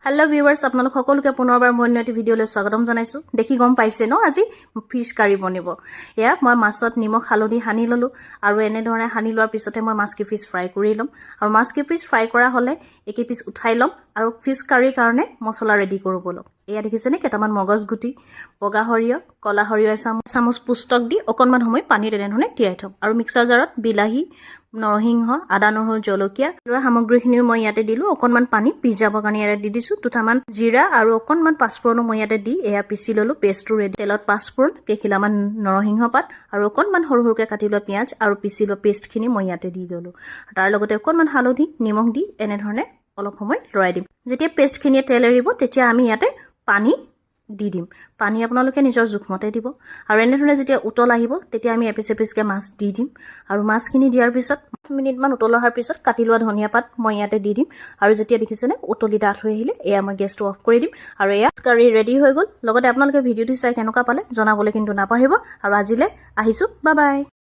hello viewers আপোনালোক সকলোকে পুনৰবাৰ মই নতুন ভিডিঅলৈ স্বাগতম জনাইছো দেখি গম পাইছে ন আজি ফিশ কাৰি বনিব এয়া মই মাছত নিমখ হালধি হানি ললো আৰু এনে ধৰণে হানি লোৱাৰ পিছতে মই মাছ কি ফিশ ফ্ৰাই কৰি লম আৰু মাছ কি ফিশ ফ্ৰাই কৰা হলে একে পিছ উঠাই লম আৰু ফিশ কাৰিৰ কাৰণে মছলা ৰেডি কৰিব লম এয়া দেখিছেনে কেটামান মগজ গুটি বগা হৰিয় কলা হৰিয় চামুচ পুস্তক দি অকনমান সময় পানীত এনে ধৰণে তিয়াই থম আৰু মিক্সাৰ জাৰত বিলাহী নৰসিংহ আদা নহৰু জলকীয়া লোৱা সামগ্ৰীখিনি মই ইয়াতে দিলো অকনমান পানী পিজাবৰ কাৰণে ইয়াতে দি দিছো দুটামান জিৰা আৰু অকনমান পাঁচফোৰণ মই ইয়াতে দি এয়া পিছি ললো পেষ্টটো ৰেডি তেলত পাঁচফোৰণ কেখিলামান নৰসিংহ পাত আৰু অকনমান সৰু সৰুকে কাটি লোৱা পিয়াজ আৰু পিছি লোৱা পেষ্টখিনি মই ইয়াতে দি ললো তাৰ লগতে অকনমান হালধি নিমখ দি এনে ধৰণে অলপ সময় লৰাই দিম যেতিয়া পেষ্টখিনি তেল এৰিব তেতিয়া আমি ইয়াতে পানী দি দিম পানী আপোনালোকে নিজৰ জোখমতে দিব আৰু এনে ধৰণে যেতিয়া উতল আহিব তেতিয়া আমি এপিচ এপিচকে মাছ দি দিম আৰু মাছখিনি দিয়াৰ পিছত মিনিটমান উতল অহাৰ পিছত কাটি লোৱা ধনিয়া পাত মই ইয়াতে দি দিম আৰু যেতিয়া দেখিছেনে উতলি ডাঠ হৈ আহিলে এয়া মই গেছটো অফ কৰি দিম আৰু এয়া কাৰি ৰেডি হৈ গ'ল লগতে আপোনালোকে ভিডিঅ'টো চাই কেনেকুৱা পালে জনাবলৈ কিন্তু নাপাহৰিব আৰু আজিলৈ আহিছো বাই বাই